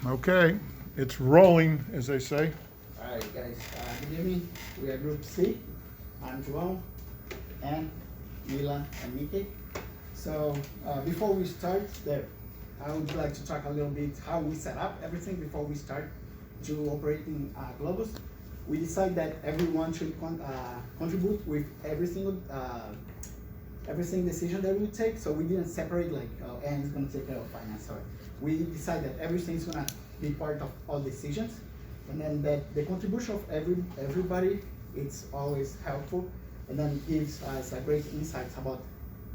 Okay, it's rolling, as they say. All right, guys. Good evening. We are Group C. I'm João, and Mila and Mickey. So before we start, I would like to talk a little bit how we set up everything before we start to operate in Globus. We decided that everyone should contribute with every single decision that we take. So we didn't separate like, Anne is going to take care of finance. Or we decided that everything is going to be part of all decisions, and then that the contribution of everybody, it's always helpful, and then gives us a great insights about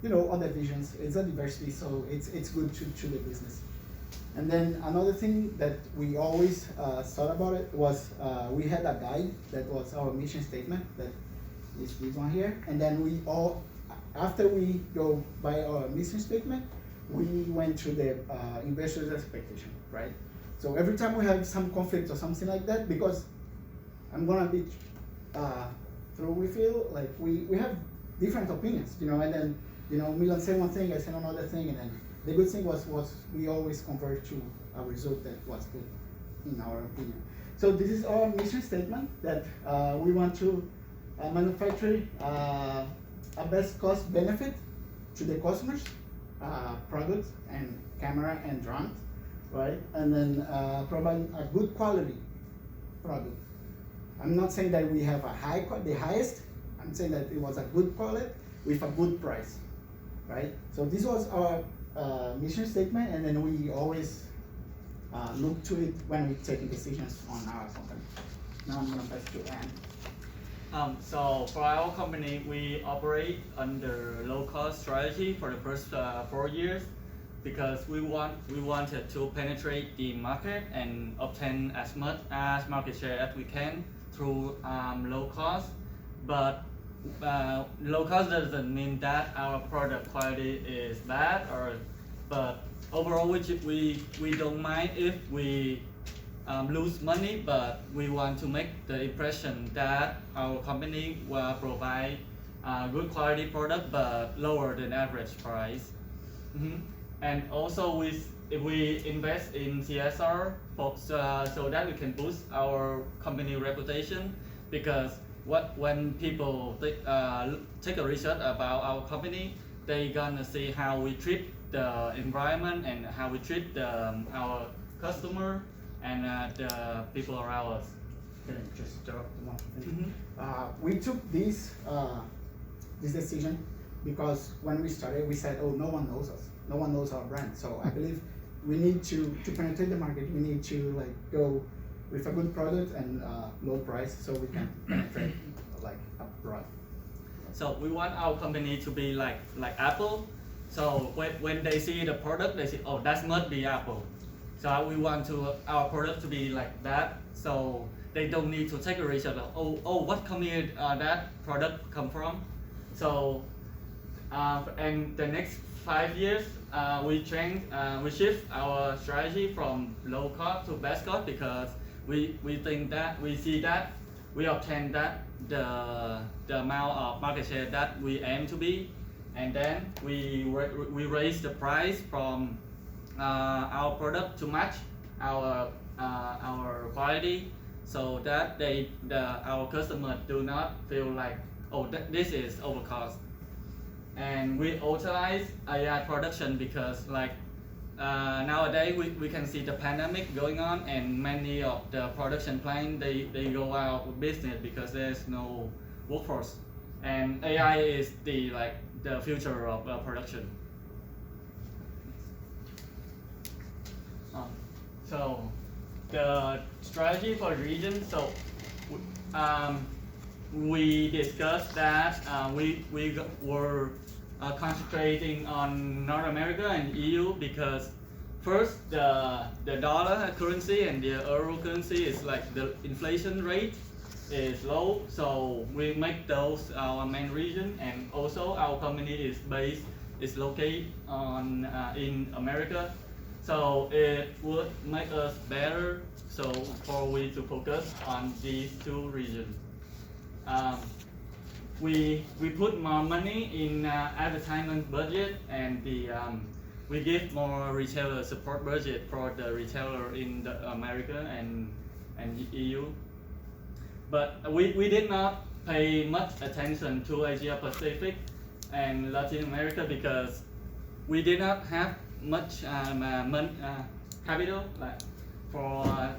other visions. It's a diversity, so it's good to the business. And then another thing that we always thought about it was we had a guide that was our mission statement, that is this one here, and then we all, after we go by our mission statement, we went to the investor's expectation, right? So every time we have some conflict or something like that, because I'm gonna be through with you, like we have different opinions, and then Milan said one thing, I said another thing, and then the good thing was we always convert to a result that was good in our opinion. So this is our mission statement, that we want to manufacture a best cost benefit to the customers, products and camera and drones, right? And then provide a good quality product. I'm not saying that we have the highest. I'm saying that it was a good quality with a good price, right? So this was our mission statement, and then we always look to it when we're taking decisions on our company. Now I'm gonna pass to Anne. So for our company, we operate under low-cost strategy for the first 4 years, because we wanted to penetrate the market and obtain as much as market share as we can through low cost. But low cost doesn't mean that our product quality is bad, but overall we don't mind if we lose money, but we want to make the impression that our company will provide good quality product but lower than average price. And also we invest in CSR so that we can boost our company reputation, because when people take a research about our company, they gonna see how we treat the environment and how we treat our customer and the people around us. Can I just interrupt one thing? We took this decision because when we started, we said, oh, no one knows us. No one knows our brand. So I believe we need to penetrate the market. We need to go with a good product and low price, so we can penetrate abroad. So we want our company to be like Apple. So when they see the product, they say, oh, that must be Apple. So we want our product to be like that, so they don't need to take a research of, oh, what company that product come from. So and the next 5 years, we shift our strategy from low cost to best cost, because we think that we see that we obtain that the amount of market share that we aim to be, and then we raise the price from our product to match our quality, so that our customers do not feel like, oh, this is overcost. And we utilize AI production because nowadays we can see the pandemic going on, and many of the production plant they go out of business because there's no workforce, and AI is the future of production. So the strategy for the region. So we discussed that we were concentrating on North America and EU, because first the dollar currency and the euro currency is the inflation rate is low, so we make those our main region, and also our company is located in America, so it would make us better for we to focus on these two regions. We put more money in advertisement budget, and we give more retailer support budget for the retailer in the America and EU. But we did not pay much attention to Asia Pacific and Latin America because we did not have much capital like for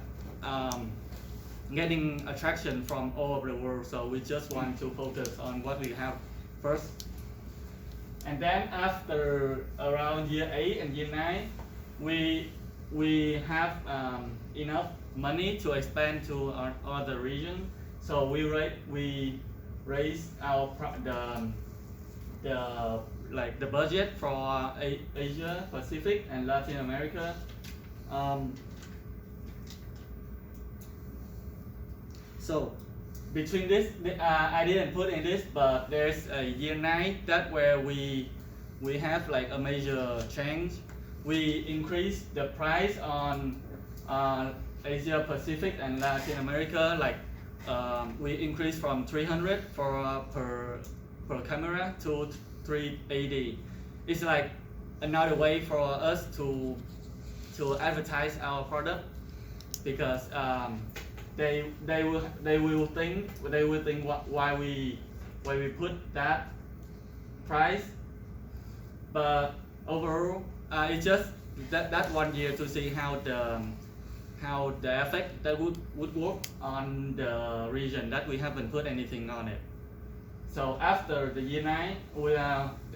getting attraction from all over the world. So we just want to focus on what we have first. And then after around year 8 and year 9, we have enough money to expand to our other region. So we raise our the budget for Asia Pacific and Latin America. So between this, I didn't put in this, but there's a year 9 that where we have like a major change. We increase the price on Asia Pacific and Latin America. Like we increase from 300 per camera to 380. It's like another way for us to advertise our product because they will think why we put that price, but overall it's just that 1 year to see how the effect that would work on the region that we haven't put anything on it. So after the year 9,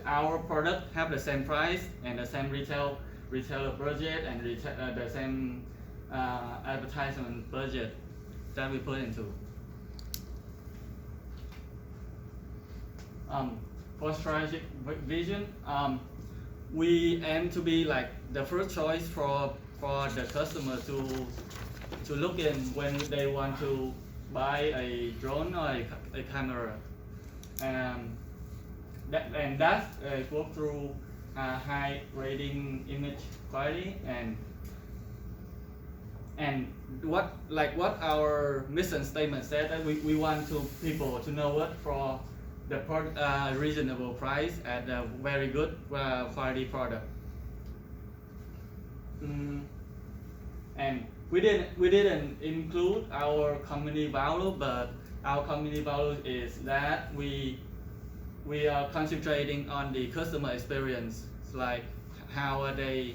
our product have the same price and the same retailer budget and the same advertisement budget that we put into. For strategic vision, we aim to be like the first choice for the customer to look in when they want to buy a drone or a camera. That's work through high rating image quality and what our mission statement said, that we want people to know it for the reasonable price at a very good quality product. And we didn't include our company value, but our company value is that we are concentrating on the customer experience, like how are they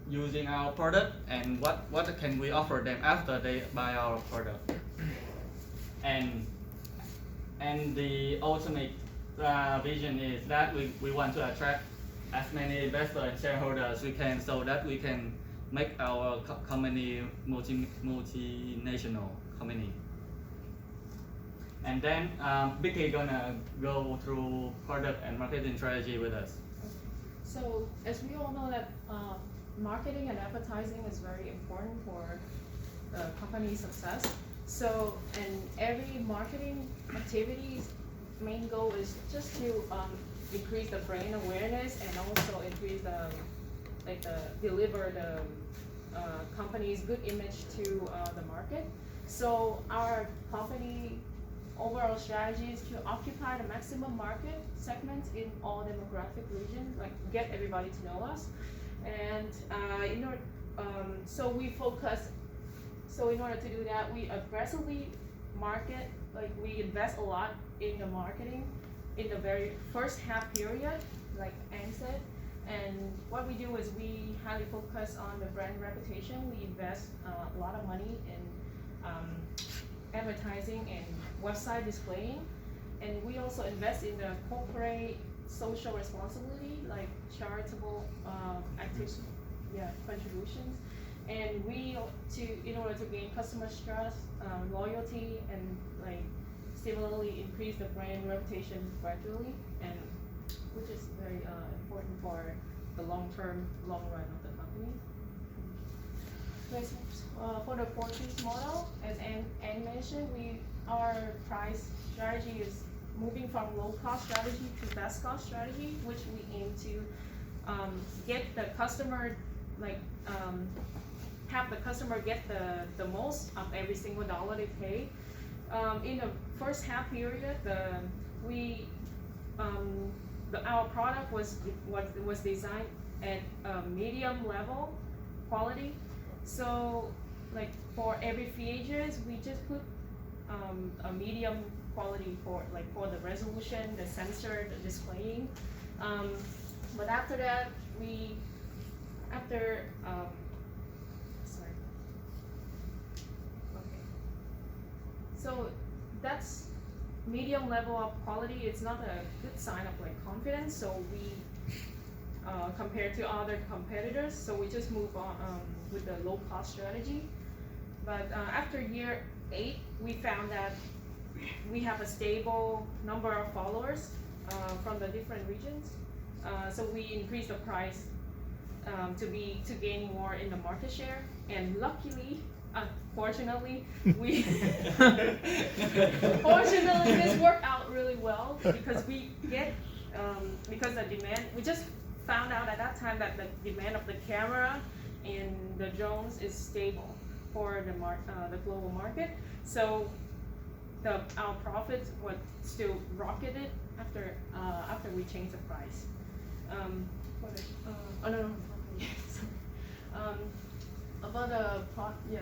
using our product and what can we offer them after they buy our product. And the ultimate vision is that we want to attract as many investors and shareholders as we can, so that we can make our company multinational company. And then Vicky gonna go through product and marketing strategy with us. So as we all know that marketing and advertising is very important for the company's success. So, and every marketing activity's main goal is just to increase the brand awareness and also increase deliver the company's good image to the market. So our company overall strategy is to occupy the maximum market segments in all demographic regions, like get everybody to know us. And so we focus. So in order to do that, we aggressively market. Like we invest a lot in the marketing in the very first half period, like Anne said. And what we do is we highly focus on the brand reputation. We invest a lot of money in advertising and website displaying. And we also invest in the corporate social responsibility, like charitable contributions. And in order to gain customer trust, loyalty, and like similarly increase the brand reputation gradually, and which is very important for the long run of the company. For the 4-piece model, as Anne mentioned, our price strategy is moving from low cost strategy to best cost strategy, which we aim to get the customer have the customer get the most of every single dollar they pay. In the first half period, the our product was designed at a medium level quality. So like for every features, we just put a medium quality for the resolution, the sensor, the displaying. But after that, sorry. Okay. So that's medium level of quality. It's not a good sign of like confidence. So we compared to other competitors, so we just move on with the low cost strategy. But after year 8, we found that we have a stable number of followers from the different regions. So we increased the price to gain more in the market share. And luckily, fortunately, fortunately this worked out really well because because the demand, we just found out at that time that the demand of the camera and the drones is stable for the global market. So our profits would still rocketed after we changed the price. About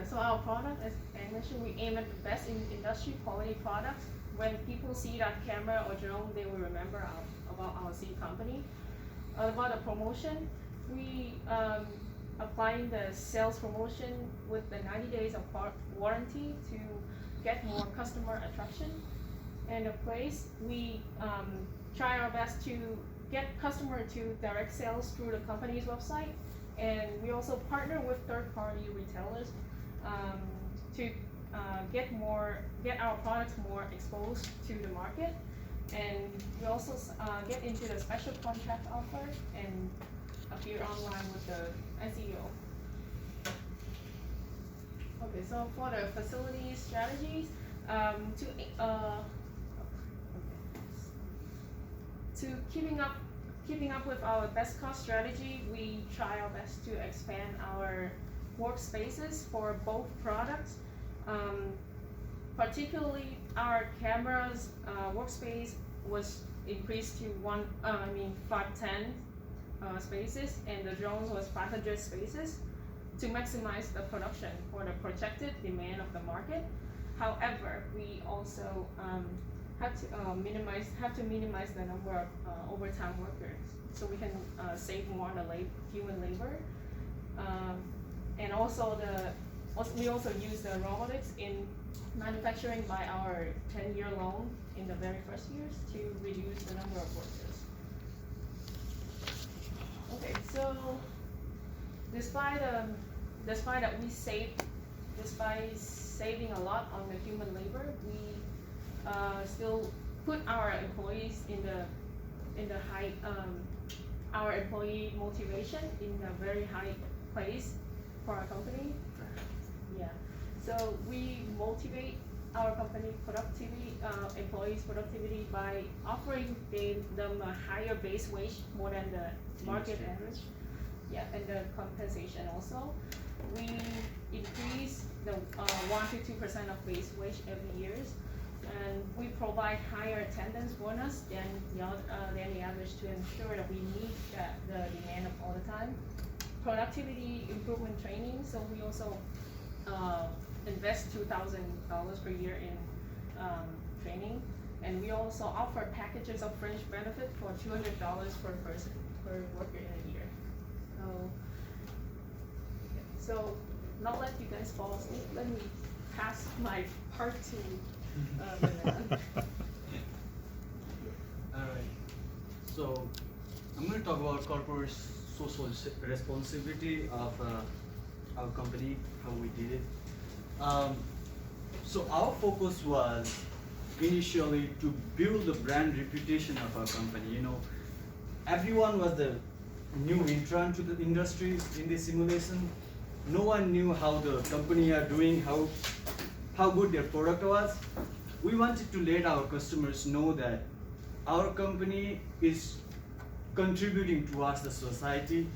so our product, as I mentioned, we aim at the best in industry quality products. When people see that camera or drone, they will remember about our C company. About the promotion, we applying the sales promotion with the 90 days of warranty to get more customer attraction. And the place, we try our best to get customer to direct sales through the company's website. And we also partner with third-party retailers to get our products more exposed to the market. And we also get into the special contract offer and appear online with the SEO. Okay, so for the facility strategies, to keeping up with our best cost strategy, we try our best to expand our workspaces for both products. Particularly, our cameras workspace was increased to 510 spaces, and the drones was 500 spaces to maximize the production for the projected demand of the market. However, we also have to minimize the number of overtime workers, so we can save more on the human labor. And also we also use the robotics in manufacturing by our 10-year loan in the very first years to reduce the number of workers. Okay, so despite saving a lot on the human labor, we still put our employees in the high our employee motivation in a very high place for our company. Yeah, so we motivate our company employees' productivity by offering them a higher base wage, more than the market average. Yeah, and the compensation also. We increase the 1 to 2% of base wage every year, and we provide higher attendance bonus than the average to ensure that we meet the demand of all the time. Productivity improvement training, so we also invest $2,000 per year in training, and we also offer packages of fringe benefit for $200 per person per worker in a year. So not let you guys fall asleep. Let me pass my part to Milan. Alright, so I'm going to talk about corporate social responsibility of our company, how we did it. So our focus was initially to build the brand reputation of our company. You know, everyone was the new entrant to the industry in this simulation. No one knew how the company are doing, how good their product was. We wanted to let our customers know that our company is contributing towards the society,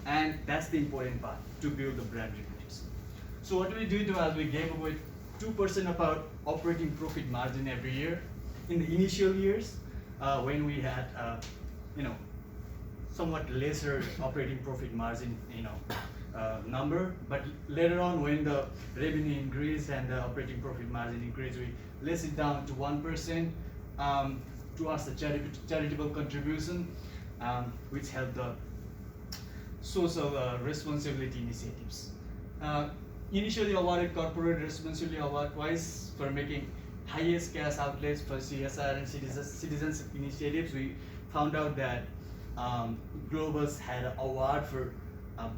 and that's the important part, to build the brand reputation. So what we did was we gave away 2% of our operating profit margin every year in the initial years when we had somewhat lesser operating profit margin, number. But later on, when the revenue increased and the operating profit margin increased, we less it down to 1% towards the charitable contribution, which helped the social responsibility initiatives. Initially awarded corporate responsibility award twice for making highest cash outlays for CSR and citizenship initiatives. We found out that Globus had an award for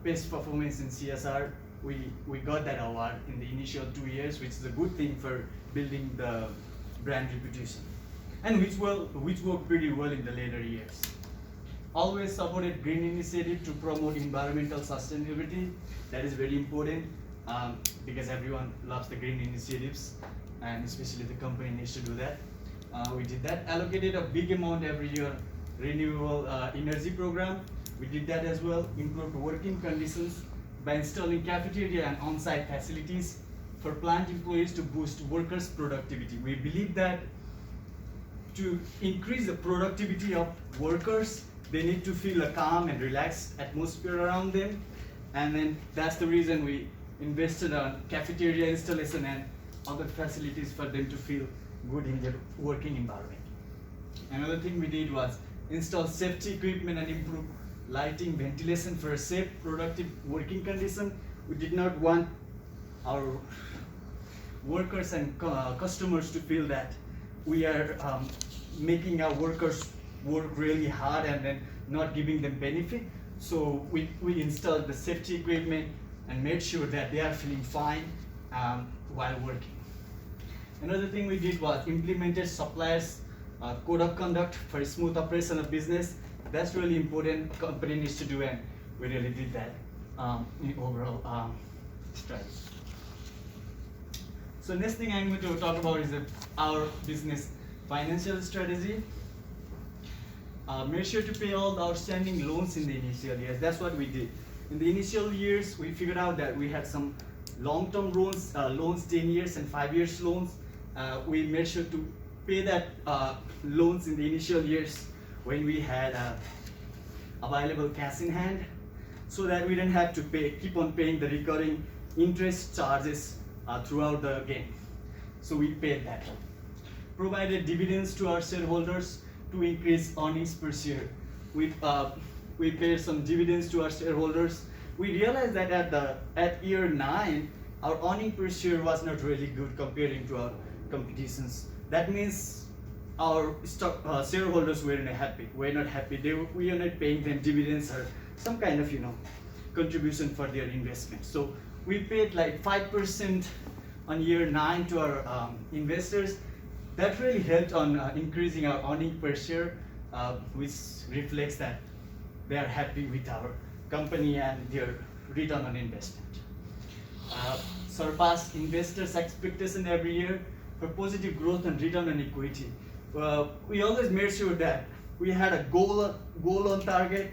best performance in CSR. We got that award in the initial 2 years, which is a good thing for building the brand reputation, and which worked pretty well in the later years. Always supported green initiative to promote environmental sustainability. That is very important because everyone loves the green initiatives, and especially the company needs to do that. We did that. Allocated a big amount every year renewable energy program. We did that as well. Improved working conditions by installing cafeteria and on-site facilities for plant employees to boost workers' productivity. We believe that to increase the productivity of workers, they need to feel a calm and relaxed atmosphere around them, and then that's the reason we invested on cafeteria installation and other facilities for them to feel good in their working environment. Another thing we did was install safety equipment and improve lighting, ventilation for a safe, productive working condition. We did not want our workers and customers to feel that we are making our workers work really hard and then not giving them benefit. So we installed the safety equipment and made sure that they are feeling fine while working. Another thing we did was implemented suppliers code of conduct for smooth operation of business. That's really important. Company needs to do, and we really did that in overall strategy. So next thing I'm going to talk about is our business financial strategy. Make sure to pay all the outstanding loans in the initial years. That's what we did. In the initial years, we figured out that we had some long-term loans, 10 years and 5 years loans. We made sure to pay that loans in the initial years when we had available cash in hand, so that we didn't have to keep on paying the recurring interest charges throughout the game. So we paid that. Provided dividends to our shareholders to increase earnings per share. We paid some dividends to our shareholders. We realized that at year 9, our earning per share was not really good comparing to our competitions. That means our shareholders were not happy. We were not paying them dividends or some kind of contribution for their investment. So we paid like 5% on year 9 to our investors. That really helped on increasing our earning per share, which reflects that they are happy with our company and their return on investment. Surpassed investors' expectation every year for positive growth and return on equity. We always made sure that we had a goal on target,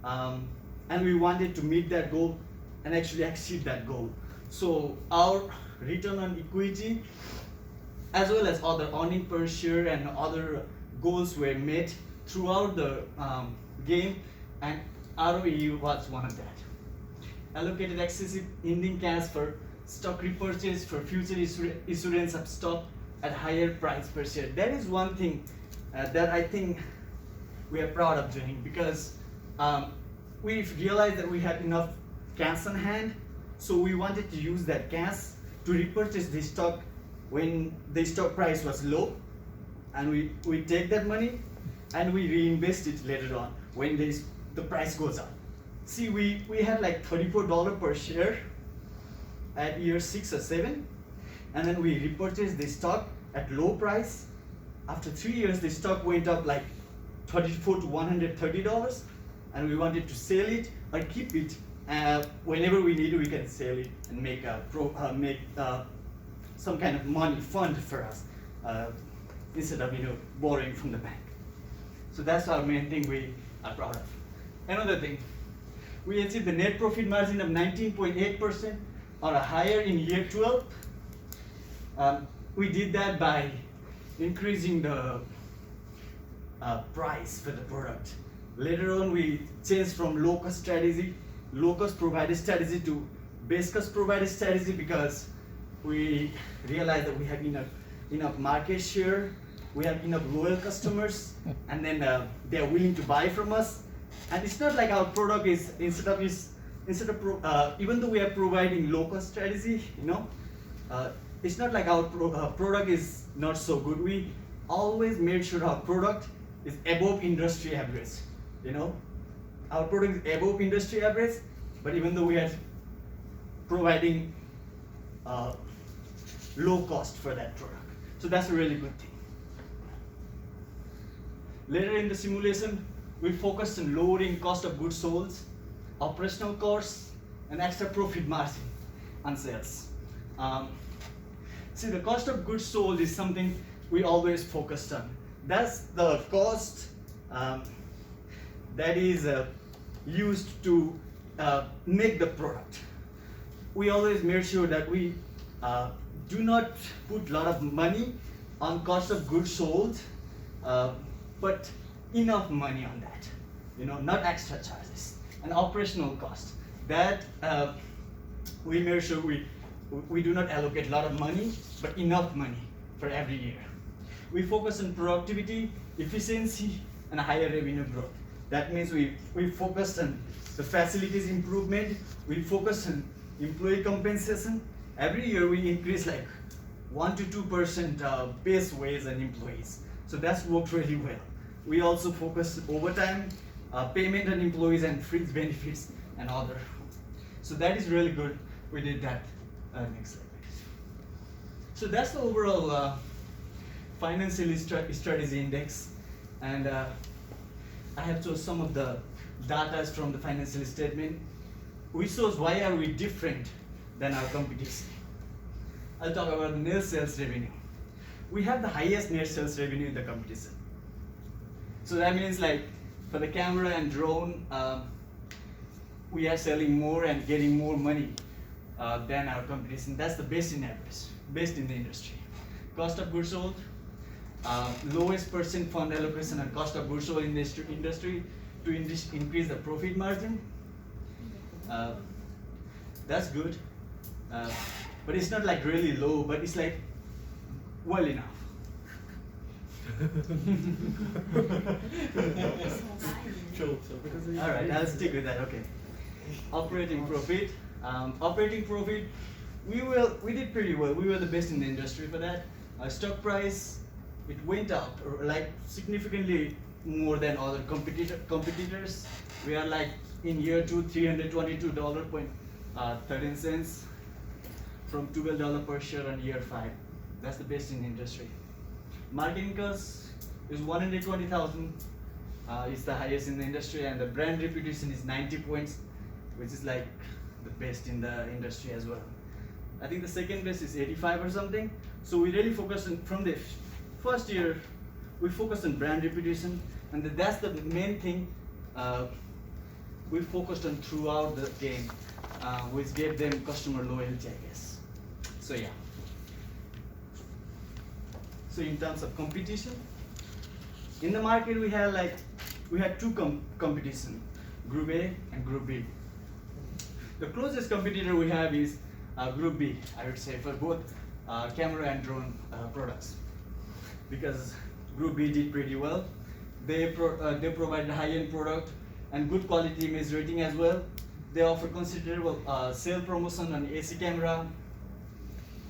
and we wanted to meet that goal and actually exceed that goal. So our return on equity, as well as other earning per share and other goals, were met throughout the game, and ROE was one of that. Allocated excessive ending cash for stock repurchase for future issuance of stock at higher price per share. That is one thing that I think we are proud of doing, because we realized that we had enough cash on hand, so we wanted to use that cash to repurchase the stock when the stock price was low, and we take that money and we reinvest it later on when the price goes up. See, we had like $34 per share at year 6 or 7, and then we repurchased the stock at low price. After 3 years, the stock went up like $34 to $130, and we wanted to sell it or keep it. Whenever we need, we can sell it and make some kind of money fund for us instead of borrowing from the bank. So that's our main thing we are proud of. Another thing, we achieved the net profit margin of 19.8% or higher in year 12. We did that by increasing the price for the product. Later on, we changed from low-cost strategy, low-cost provider strategy to base-cost provider strategy because we realized that we have enough market share, we have enough loyal customers, and then they are willing to buy from us. And it's not like our product is even though we are providing low-cost strategy, it's not like our product is not so good. We always made sure our product is above industry average. Our product is above industry average, but even though we are providing low cost for that product, so that's a really good thing. Later in the simulation, we focused on lowering cost of goods sold, operational costs, and extra profit margin on sales. See, the cost of goods sold is something we always focused on. That's the cost that is used to make the product. We always made sure that we do not put a lot of money on cost of goods sold, but enough money on that, not extra charges. And operational cost, that we made sure we do not allocate a lot of money, but enough money for every year. We focus on productivity, efficiency, and higher revenue growth. That means we focused on the facilities improvement, we focused on employee compensation. Every year we increase like 1 to 2% base wage and employees. So that's worked really well. We also focus overtime, payment on employees, and fringe benefits and other. So that is really good. We did that. Next slide, please. So that's the overall financial strategy index, and I have chosen some of the data from the financial statement. We shows why are we different than our competition. I'll talk about the net sales revenue. We have the highest net sales revenue in the competition. So that means like for the camera and drone, we are selling more and getting more money than our competition. That's the best in average, best in the industry. Cost of goods sold, lowest percent fund allocation and cost of goods sold in the industry to increase the profit margin. That's good, but it's not like really low, but it's like well enough. All right, I'll stick with that. Okay. Operating profit. Operating profit. We did pretty well. We were the best in the industry for that. Stock price, it went up like significantly more than other competitors. We are like in year 2, $322.13 from $12 per share on year 5. That's the best in the industry. Marketing cost is 120,000. It's the highest in the industry, and the brand reputation is 90 points, which is like the best in the industry as well. I think the second best is 85 or something. So we really focused on, from the first year, we focused on brand reputation, and that's the main thing we focused on throughout the game, which gave them customer loyalty, I guess. So yeah. So in terms of competition, in the market we had two competition, Group A and Group B. The closest competitor we have is Group B, I would say, for both camera and drone products, because Group B did pretty well. They provide a high-end product and good quality image rating as well. They offer considerable sale promotion on AC camera.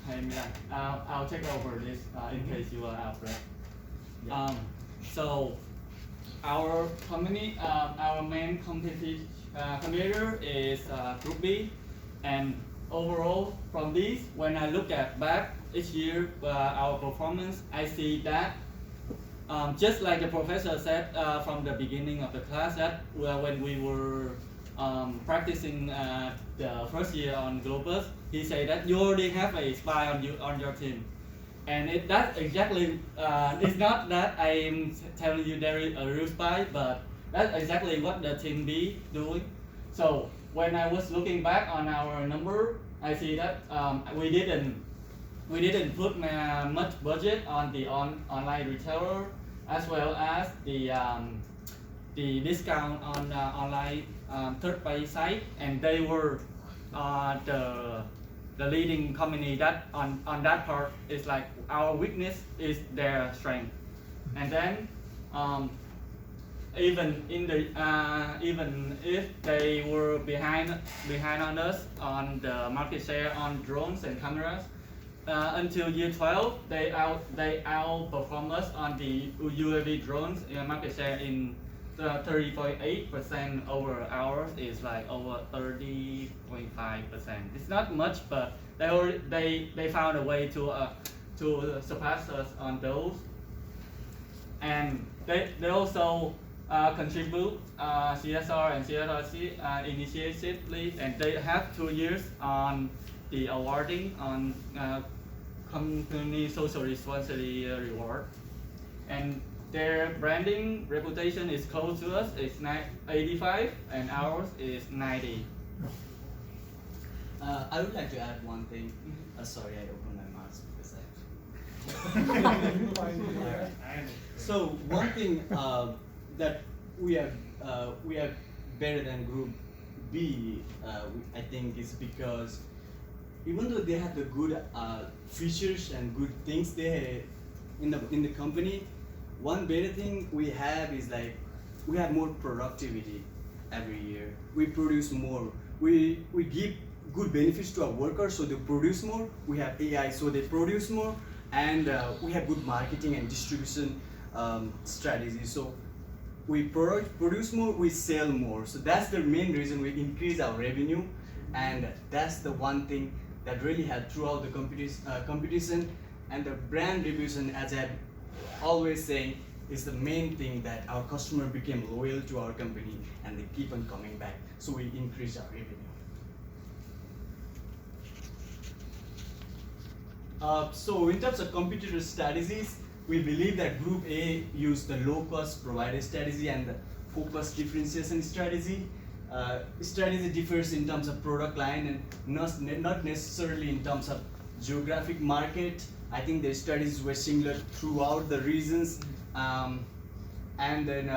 Hey Milan, I'll take over this in case you are out, right? Yeah. So our company, our main competitor is Group B, and overall from this, when I look at back each year our performance, I see that just like the professor said from the beginning of the class, that when we were practicing the first year on Globus, he said that you already have a spy on your team, and that's exactly it's not that I am telling you there is a real spy, but that's exactly what the team B doing. So when I was looking back on our number, I see that we didn't put much budget on the online retailer, as well as the the discount on online third-party site, and they were the leading company that on that part is like our weakness is their strength, and then even if they were behind on us on the market share on drones and cameras, until year 12 they outperform us on the UAV drones market share in 30.8% over ours is like over 30.5%. It's not much, but they found a way to surpass us on those, and they also contribute CSR and CSRC initiatively, and they have 2 years on the awarding on company social responsibility reward, and their branding reputation is close to us. It's 85 and ours is 90. I would like to add one thing. Sorry, I opened my mouth because So one thing that we have better than Group B, I think, is because even though they have the good features and good things they in the company, one better thing we have is like we have more productivity every year. We produce more. We give good benefits to our workers, so they produce more. We have AI, so they produce more, and we have good marketing and distribution strategies. So we produce more, we sell more. So that's the main reason we increase our revenue, and that's the one thing that really had throughout the competition. And the brand reputation, as I always saying, is the main thing that our customer became loyal to our company and they keep on coming back. So we increase our revenue. So in terms of competitor strategies, we believe that Group A used the low-cost provider strategy and the focused differentiation strategy. Strategy differs in terms of product line and not necessarily in terms of geographic market. I think the strategies were similar throughout the regions. And then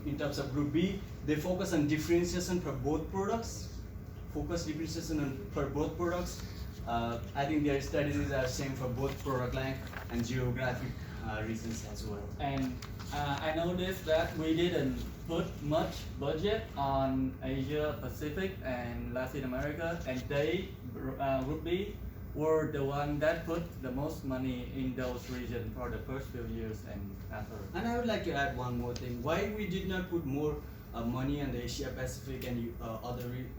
in terms of Group B, they focus on differentiation for both products. I think their strategies are same for both product line and geographic reasons as well. And I noticed that we didn't put much budget on Asia Pacific and Latin America, and they Group B were the one that put the most money in those regions for the first few years and after. And I would like to add one more thing. Why we did not put more money on the Asia Pacific and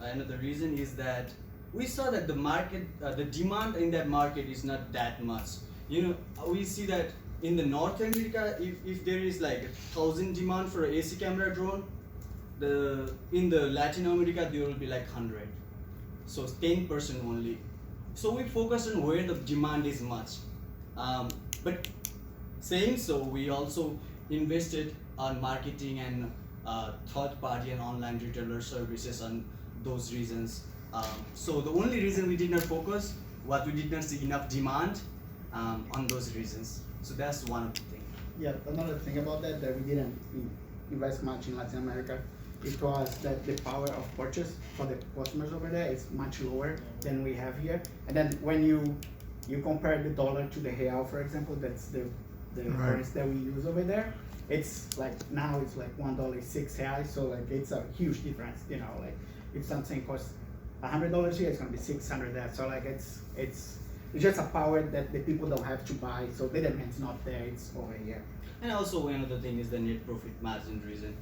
another reason is that we saw that the market, the demand in that market is not that much. You know, we see that in the North America, if there is like 1,000 demand for an AC camera drone, in the Latin America there will be like 100. So 10% only. So we focus on where the demand is much. But saying so, we also invested on marketing and third-party and online retailer services on those reasons. So the only reason we did not focus was we did not see enough demand on those reasons. So that's one of the things. Yeah, another thing about that we didn't invest much in Latin America. It was that the power of purchase for the customers over there is much lower than we have here. And then when you compare the dollar to the real, for example, that's the currency that we use over there. It's like now it's like $1 6 reais, so like it's a huge difference. You know, like if something costs $100 here, it's gonna be 600 there. So like it's just a power that the people don't have to buy. So the demand's not there; it's over here. And also another thing is the net profit margin reason.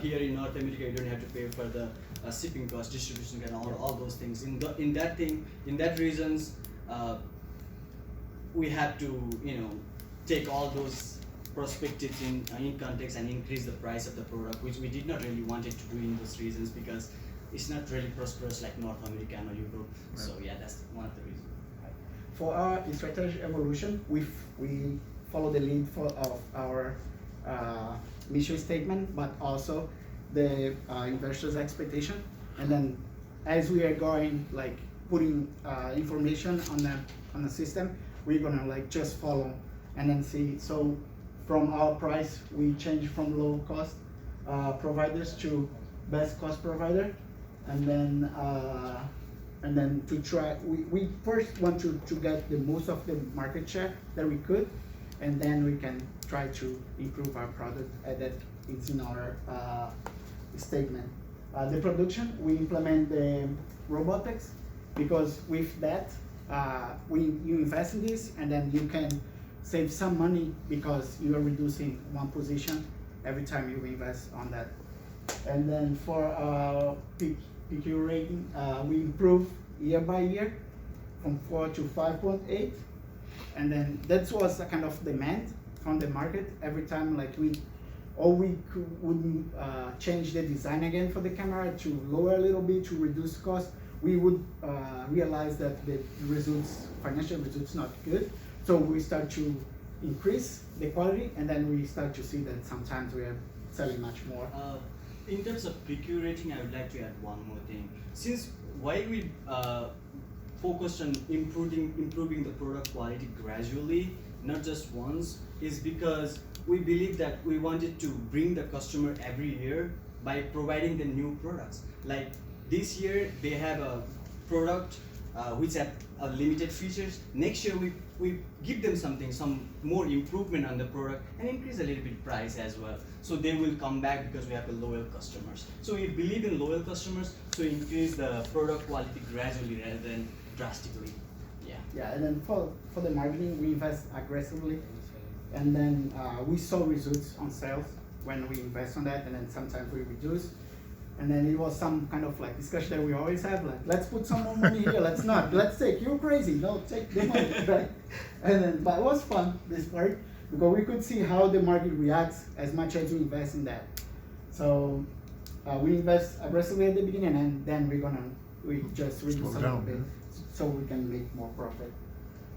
Here in North America, you don't have to pay for the shipping cost, distribution, and all those things. In that reasons, we have to take all those perspectives in context and increase the price of the product, which we did not really wanted to do in those reasons because it's not really prosperous like North America or Europe. Right. So yeah, that's one of the reasons. For our strategic evolution, we follow the lead of our mission statement, but also the investors' expectation. And then as we are going, like putting information on the system, we're gonna like just follow and then see. So from our price, we change from low cost providers to best cost provider, and then to try. We first want to get the most of the market share that we could, and then we can try to improve our product that it's in our statement. The production, we implement the robotics, because with that, you invest in this, and then you can save some money because you are reducing one position every time you invest on that. And then for PQ rating, we improve year by year from 4 to 5.8, and then that was a kind of demand from the market. Every time, like we would change the design again for the camera to lower a little bit to reduce cost, we would realize that the results, financial results, not good. So we start to increase the quality, and then we start to see that sometimes we are selling much more. In terms of PQ rating, I would like to add one more thing. Since why we focused on improving the product quality gradually, not just once, is because we believe that we wanted to bring the customer every year by providing the new products. Like this year, they have a product which have limited features. Next year, we give them some more improvement on the product and increase a little bit price as well. So they will come back because we have the loyal customers. So we believe in loyal customers, so increase the product quality gradually rather than drastically. Yeah. Yeah, and then for the marketing, we invest aggressively, and then we saw results on sales when we invest on that, and then sometimes we reduce. And then it was some kind of like discussion that we always have, like, let's put some more money here, let's not, let's take, you're crazy, no, take the money, right? And then, but it was fun, this part, because we could see how the market reacts as much as we invest in that. So we invest aggressively at the beginning, and then we just reduce a Slow little down, bit, yeah. so we can make more profit.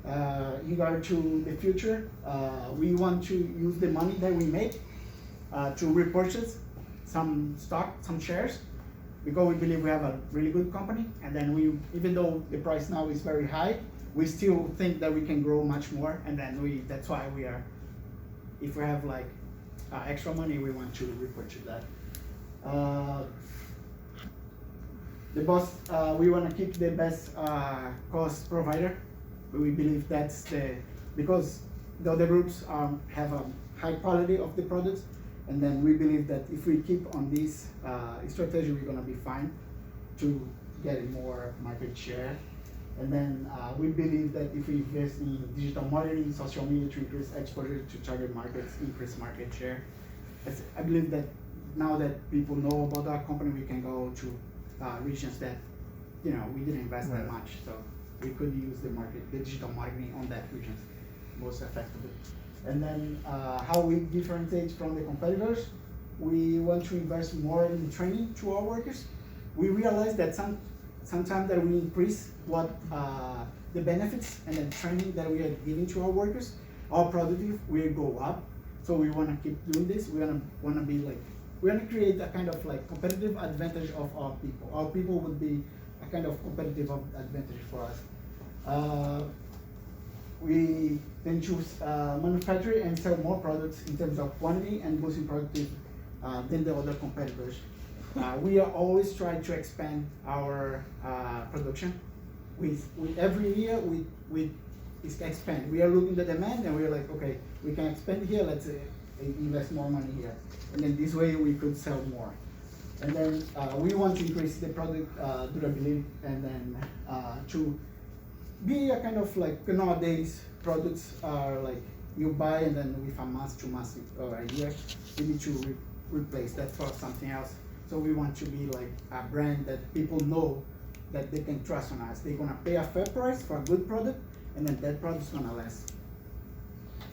In regard to the future, we want to use the money that we make to repurchase some stock, some shares, because we believe we have a really good company, and then even though the price now is very high, we still think that we can grow much more, and then that's why we are, if we have like extra money, we want to repurchase that. The boss, we want to keep the best cost provider. We believe that's because the other groups have a high quality of the products, and then we believe that if we keep on this strategy, we're gonna be fine to get more market share. And then we believe that if we invest in digital marketing, social media to increase exposure to target markets, increase market share. I believe that now that people know about our company, we can go to regions that we didn't invest that much, so we could use the digital marketing on that region most effectively. And then how we differentiate from the competitors, we want to invest more in training to our workers. We realize that sometimes that we increase what the benefits and the training that we are giving to our workers, our productivity will go up. So we want to keep doing this. We want to be like, we want to create a kind of like competitive advantage of our people. Our people would be a kind of competitive advantage for us. We then choose manufacture and sell more products in terms of quantity and boosting productivity than the other competitors. We are always trying to expand our production. Every year we expand. We are looking at the demand, and we're like, okay, we can expand here. Let's invest more money here, and then this way we could sell more. And then we want to increase the product durability, and then to be a kind of like, nowadays products are like you buy and then with a month, 2 months or a year, you need to replace that for something else. So we want to be like a brand that people know that they can trust on us. They're gonna pay a fair price for a good product, and then that product's gonna last.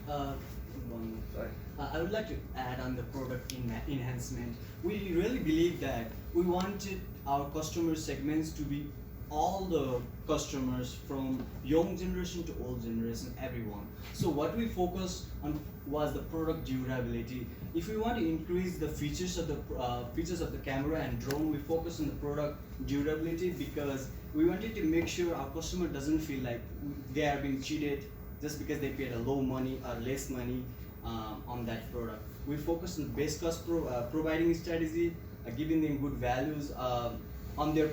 Sorry. I would like to add on the product enhancement. We really believe that we wanted our customer segments to be all the customers from young generation to old generation, everyone. So what we focused on was the product durability. If we want to increase the features of the camera and drone, we focus on the product durability because we wanted to make sure our customer doesn't feel like they are being cheated just because they paid a low money or less money. on that product. We focus on base cost providing strategy, giving them good values on their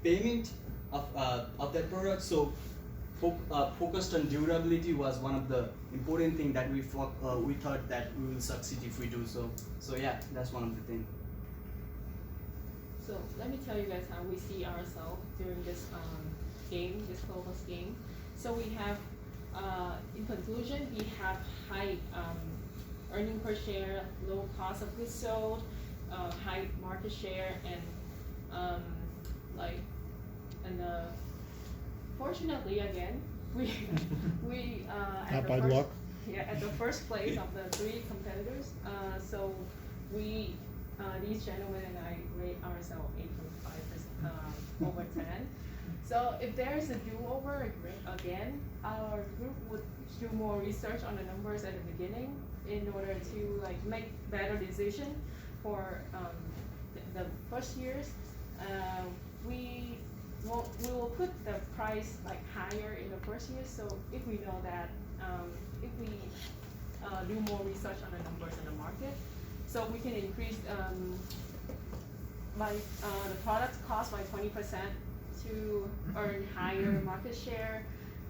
payment of that product. So focused on durability was one of the important thing that we thought that we will succeed if we do so. So yeah, that's one of the things. So let me tell you guys how we see ourselves during this game, this Clovers game. So we have, in conclusion, we have high earning per share, low cost of goods sold, high market share, and fortunately again, we at Not the by first, luck. yeah, at the first place of the 3 competitors. So we, these gentlemen and I rate ourselves 8.5 over 10. So if there is a do-over again, our group would do more research on the numbers at the beginning in order to like make better decision for the first years. We will put the price like higher in the first year. So if we know that if we do more research on the numbers in the market, so we can increase the product cost by 20% to earn higher market share,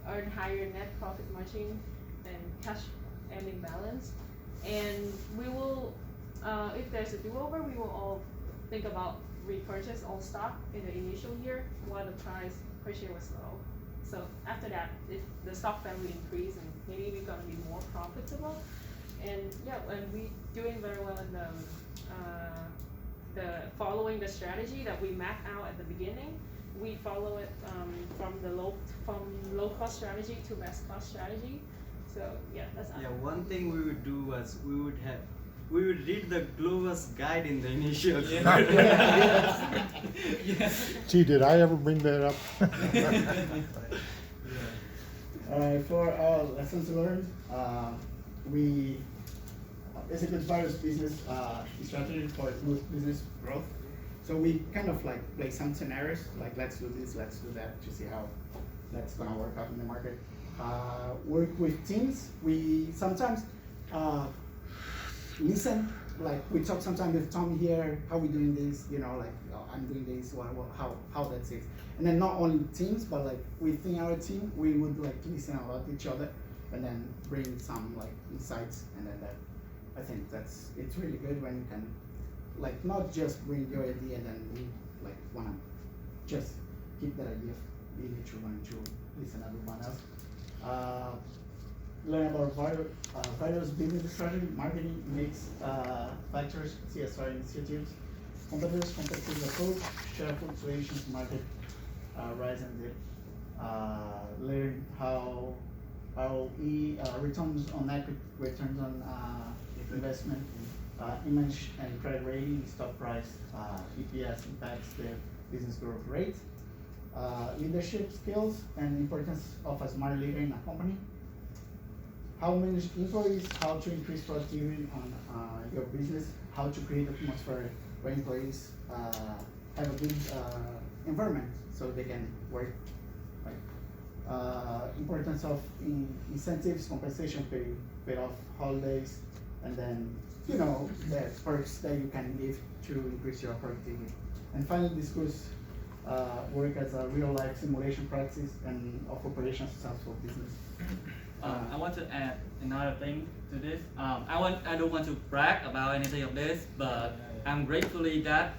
earn higher net profit margin, and cash ending balance. And we will, if there's a do-over, we will all think about repurchase all stock in the initial year while the price per share was low. So after that, if the stock value increase, and maybe we're gonna be more profitable. And yeah, and we doing very well in the following the strategy that we map out at the beginning. We follow it from low cost strategy to best cost strategy. So yeah, that's Yeah, one thing we would do was we would read the Glover's guide in the initial. Gee, did I ever bring that up? For our lessons learned, we basically various business strategy for smooth business growth. So we kind of like play some scenarios, like let's do this, let's do that, to see how that's gonna work out in the market. Work with teams. We sometimes listen, like we talk sometimes with Tom here, how we doing this, you know, like I'm doing this, how that's it. And then not only teams, but like within our team, we would like listen about each other and then bring some like insights, and then that, I think it's really good when you can like not just bring your idea and then we like wanna just keep that idea, being that you want to listen to everyone else. Learn about various business strategy, marketing, mix factors, CSR initiatives, competitors, competitive approach, share fluctuations, market rise and dip. Learn how returns on equity, returns on investment, image and credit rating, stock price, EPS impacts the business growth rate. Leadership skills and importance of a smart leader in a company. How to manage employees, how to increase productivity on your business, how to create an atmosphere where employees have a good environment so they can work. Right? Importance of incentives, compensation, paid off holidays, and then you know the perks that you can give to increase your productivity. And finally, discuss work as a real life simulation practice and of operational successful business. I want to add another thing to this. I don't want to brag about anything of this, but I'm gratefully that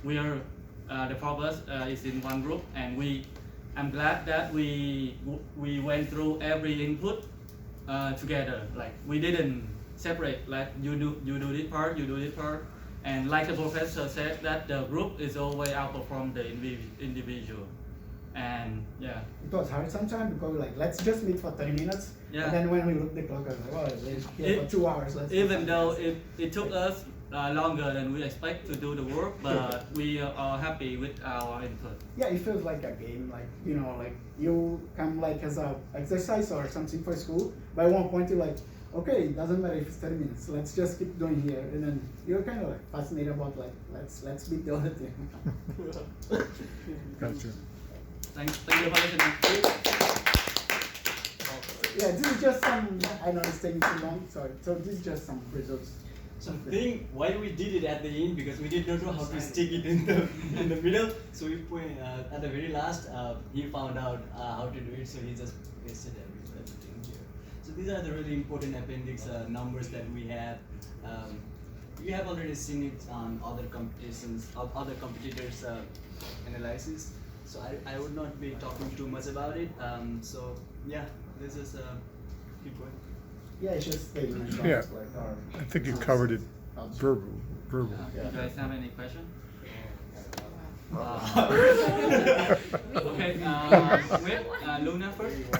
we are the four of us is in one group, and I'm glad that we went through every input together. Like we didn't separate. Like you do this part, you do this part, and like the professor said, that the group is always outperform the individual. And yeah, it was hard sometimes because like let's just meet for 30 minutes, yeah. And then when we look at the clock, I was like, oh, we're here for 2 hours. Let's Even though it took us longer than we expect to do the work, but we are happy with our input. Yeah, it feels like a game, like you know, like you come like as a exercise or something for school. But at one point you're like, okay, it doesn't matter if it's 30 minutes. Let's just keep doing here, and then you're kind of like fascinated about like let's beat the other thing. Gotcha. Thank you for listening. Yeah, this is just some, I know it's taking too long, sorry. So this is just some results. So the thing why we did it at the end, because we did not know how to stick it in the middle. So we put at the very last. He found out how to do it, so he just pasted everything here. So these are the really important appendix numbers that we have. You have already seen it on other competitions, other competitors' analysis. So I would not be talking too much about it. So yeah, this is keep going. Yeah, it's just statements. Yeah. Like our, I think you covered it verbal. You guys have any question? Wow. Okay, with Luna first.